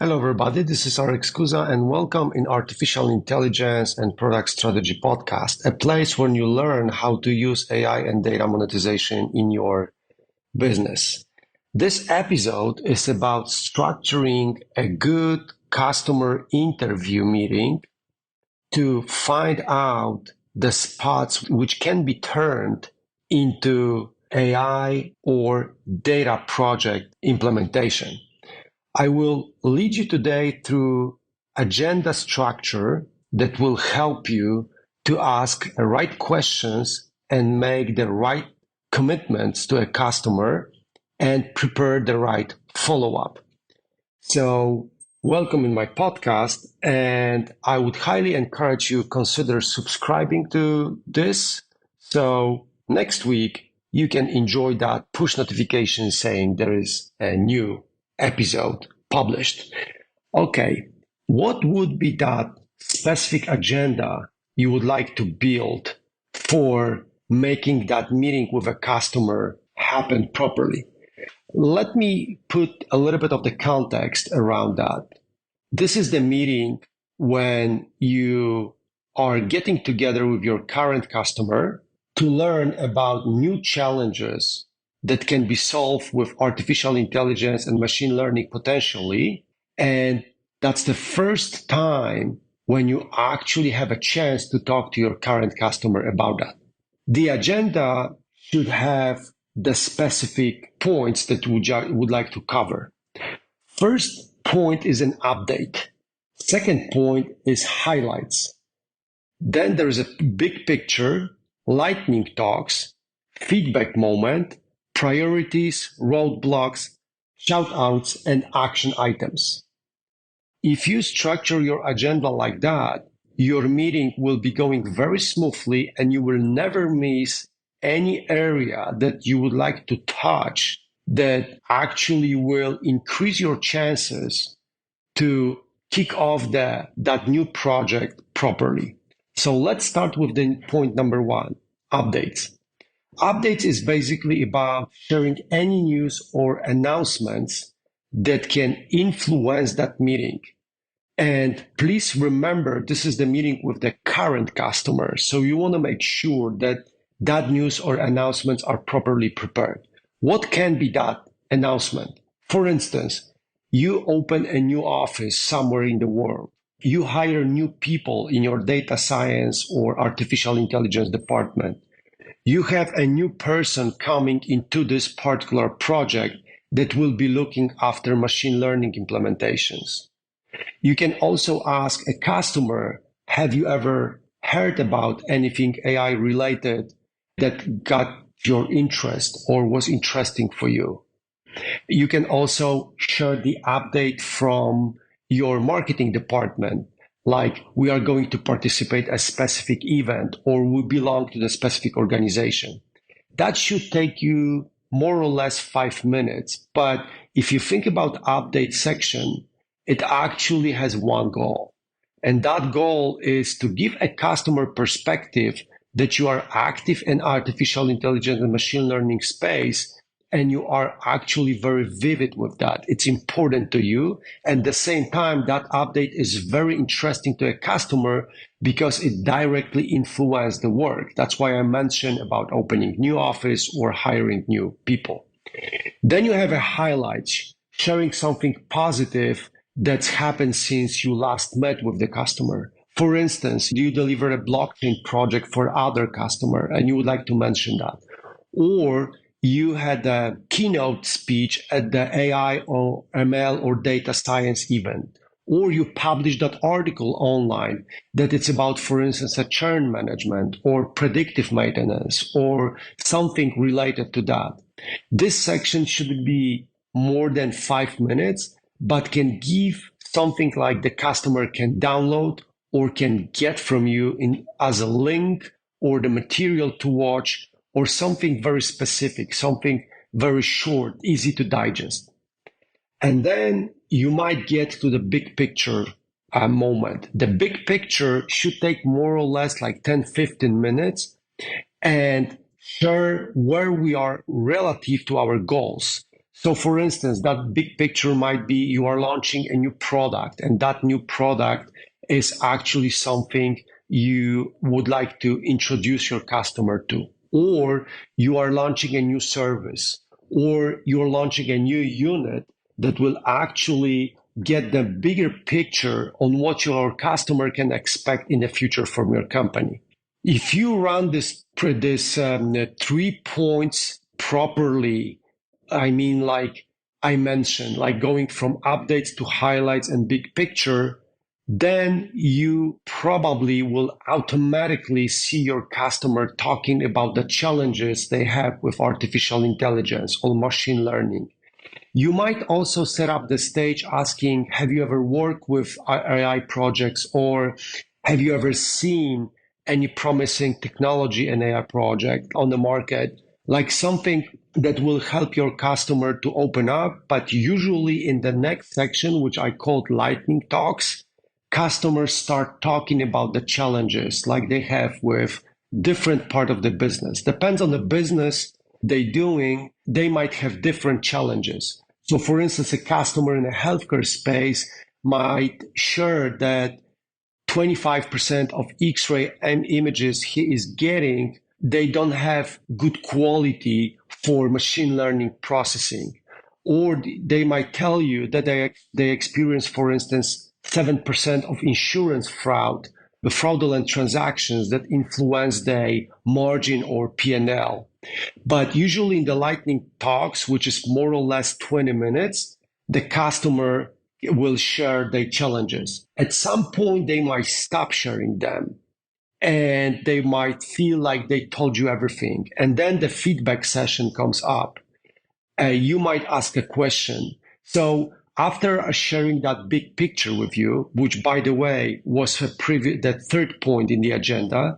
Hello, everybody. This is Alex Kuza, and welcome in Artificial Intelligence and Product Strategy Podcast, a place where you learn how to use AI and data monetization in your business. This episode is about structuring a good customer interview meeting to find out the spots which can be turned into AI or data project implementation. I will lead you today through agenda structure that will help you to ask the right questions and make the right commitments to a customer and prepare the right follow-up. So welcome in my podcast, and I would highly encourage you consider subscribing to this. So next week you can enjoy that push notification saying there is a new episode published. Okay, what would be that specific agenda you would like to build for making that meeting with a customer happen properly? Let me put a little bit of the context around that. This is the meeting when you are getting together with your current customer to learn about new challenges that can be solved with artificial intelligence and machine learning potentially. And that's the first time when you actually have a chance to talk to your current customer about that. The agenda should have the specific points that we would like to cover. First point is an update. Second point is highlights. Then there is a big picture, lightning talks, feedback moment, priorities, roadblocks, shout outs, and action items. If you structure your agenda like that, your meeting will be going very smoothly and you will never miss any area that you would like to touch that actually will increase your chances to kick off that new project properly. So let's start with the point number one, updates. Updates is basically about sharing any news or announcements that can influence that meeting. And please remember, this is the meeting with the current customer. So you want to make sure that that news or announcements are properly prepared. What can be that announcement? For instance, you open a new office somewhere in the world. You hire new people in your data science or artificial intelligence department. You have a new person coming into this particular project that will be looking after machine learning implementations. You can also ask a customer, have you ever heard about anything AI related that got your interest or was interesting for you? You can also share the update from your marketing department, like we are going to participate in a specific event or we belong to the specific organization. That should take you more or less 5 minutes. But if you think about update section, it actually has one goal. And that goal is to give a customer perspective that you are active in artificial intelligence and machine learning space, and you are actually very vivid with that. It's important to you. And at the same time, that update is very interesting to a customer because it directly influences the work. That's why I mentioned about opening new office or hiring new people. Then you have a highlight, sharing something positive that's happened since you last met with the customer. For instance, you deliver a blockchain project for other customer and you would like to mention that. Or you had a keynote speech at the AI or ML or data science event. Or you published that article online that it's about, for instance, a churn management or predictive maintenance or something related to that. This section should be more than 5 minutes, but can give something like the customer can download or can get from you as a link or the material to watch or something very specific, something very short, easy to digest. And then you might get to the big picture moment. The big picture should take more or less like 10, 15 minutes and share where we are relative to our goals. So for instance, that big picture might be you are launching a new product, and that new product is actually something you would like to introduce your customer to. Or you are launching a new service, or you're launching a new unit that will actually get the bigger picture on what your customer can expect in the future from your company. If you run this 3 points properly, I mean, like I mentioned, like going from updates to highlights and big picture, then you probably will automatically see your customer talking about the challenges they have with artificial intelligence or machine learning. You might also set up the stage asking, have you ever worked with AI projects, or have you ever seen any promising technology and AI project on the market? Like something that will help your customer to open up. But usually in the next section, which I called lightning talks, customers start talking about the challenges like they have with different part of the business. Depends on the business they're doing, they might have different challenges. So for instance, a customer in a healthcare space might share that 25% of X-ray images he is getting, they don't have good quality for machine learning processing. Or they might tell you that they experience, for instance, 7% of insurance fraud, the fraudulent transactions that influence their margin or P&L. But usually in the lightning talks, which is more or less 20 minutes, the customer will share their challenges. At some point, they might stop sharing them and they might feel like they told you everything. And then the feedback session comes up. You might ask a question. So after sharing that big picture with you, which by the way was the third point in the agenda,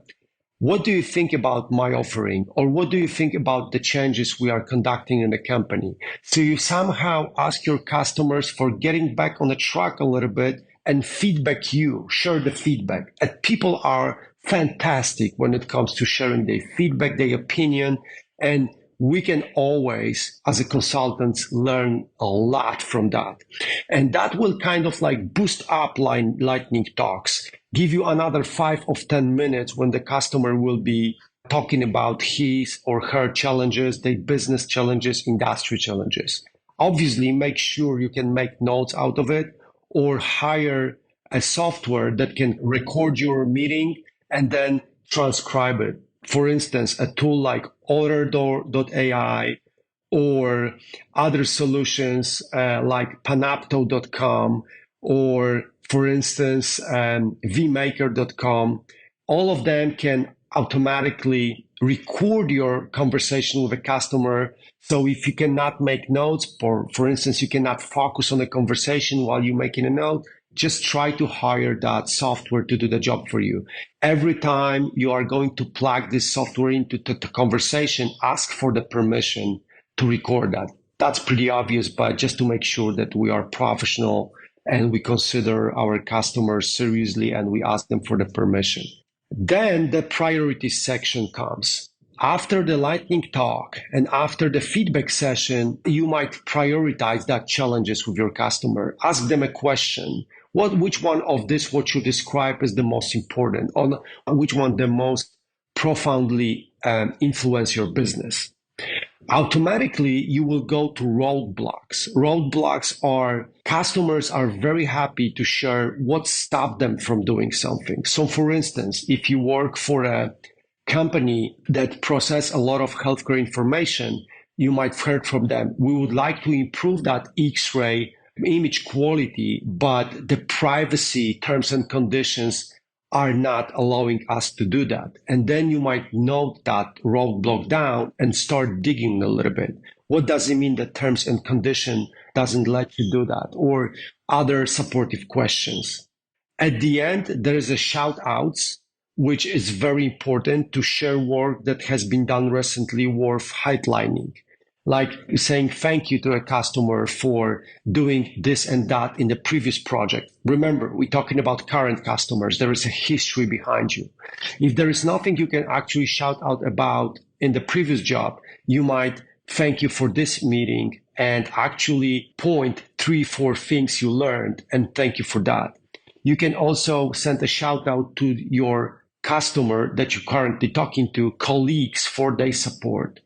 what do you think about my offering? Or what do you think about the changes we are conducting in the company? So you somehow ask your customers for getting back on the track a little bit and feedback you, share the feedback. And people are fantastic when it comes to sharing their feedback, their opinion, and we can always, as a consultant, learn a lot from that. And that will kind of like boost up lightning talks, give you another 5 or 10 minutes when the customer will be talking about his or her challenges, their business challenges, industry challenges. Obviously, make sure you can make notes out of it or hire a software that can record your meeting and then transcribe it. For instance, a tool like Otterdoor.ai or other solutions like Panapto.com or, for instance, vmaker.com, all of them can automatically record your conversation with a customer. So if you cannot make notes, for instance, you cannot focus on the conversation while you're making a note, just try to hire that software to do the job for you. Every time you are going to plug this software into the conversation, ask for the permission to record that. That's pretty obvious, but just to make sure that we are professional and we consider our customers seriously and we ask them for the permission. Then the priority section comes. After the lightning talk and after the feedback session, you might prioritize that challenges with your customer. Ask them a question. Which one of this, what you describe, is the most important? On which one the most profoundly influence your business? Automatically, you will go to roadblocks. Roadblocks are customers are very happy to share what stopped them from doing something. So for instance, if you work for a company that process a lot of healthcare information, you might have heard from them, we would like to improve that X-ray image quality, but the privacy terms and conditions are not allowing us to do that. And then you might note that roadblock down and start digging a little bit. What does it mean that terms and condition doesn't let you do that? Or other supportive questions. At the end, there is a shout outs, which is very important to share work that has been done recently worth highlighting. Like saying thank you to a customer for doing this and that in the previous project. Remember, we're talking about current customers. There is a history behind you. If there is nothing you can actually shout out about in the previous job, you might thank you for this meeting and actually point 3, 4 things you learned and thank you for that. You can also send a shout out to your customer that you're currently talking to, colleagues for their support.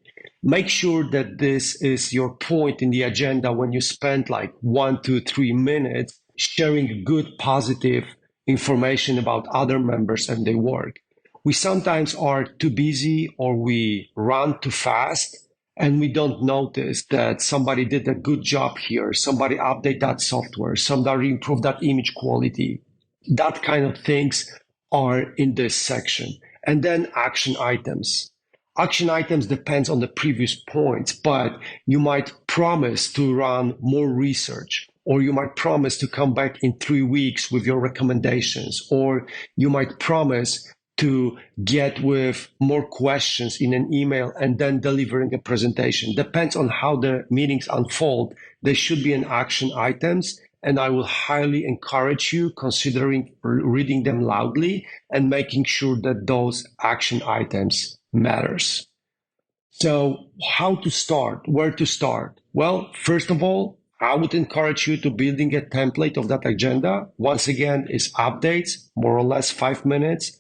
Make sure that this is your point in the agenda when you spend like 1 to 3 minutes sharing good, positive information about other members and their work. We sometimes are too busy or we run too fast and we don't notice that somebody did a good job here, somebody update that software, somebody improved that image quality. That kind of things are in this section. And then action items. Action items depends on the previous points, but you might promise to run more research, or you might promise to come back in 3 weeks with your recommendations, or you might promise to get with more questions in an email and then delivering a presentation. Depends on how the meetings unfold. There should be an action items, and I will highly encourage you considering reading them loudly and making sure that those action items matters. So how to start? Where to start? Well, first of all, I would encourage you to building a template of that agenda. Once again, is updates, more or less 5 minutes,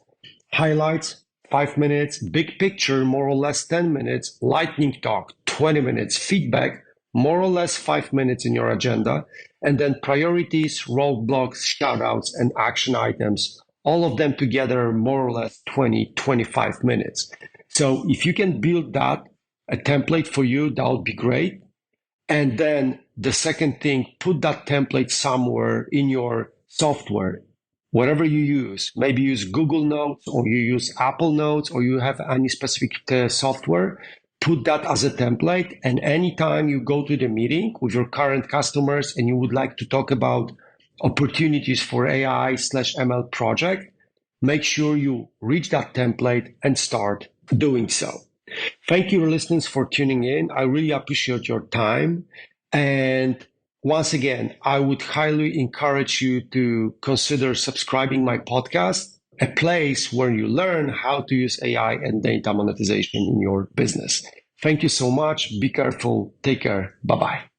highlights, 5 minutes, big picture, more or less 10 minutes, lightning talk, 20 minutes, feedback, more or less 5 minutes in your agenda, and then priorities, roadblocks, shoutouts, and action items, all of them together, more or less 20, 25 minutes. So if you can build that, a template for you, that would be great. And then the second thing, put that template somewhere in your software, whatever you use. Maybe use Google Notes or you use Apple Notes or you have any specific software. Put that as a template. And anytime you go to the meeting with your current customers and you would like to talk about opportunities for AI/ML project, make sure you reach that template and start doing so. Thank you, listeners, for tuning in. I really appreciate your time. And once again, I would highly encourage you to consider subscribing my podcast, a place where you learn how to use AI and data monetization in your business. Thank you so much. Be careful. Take care. Bye-bye.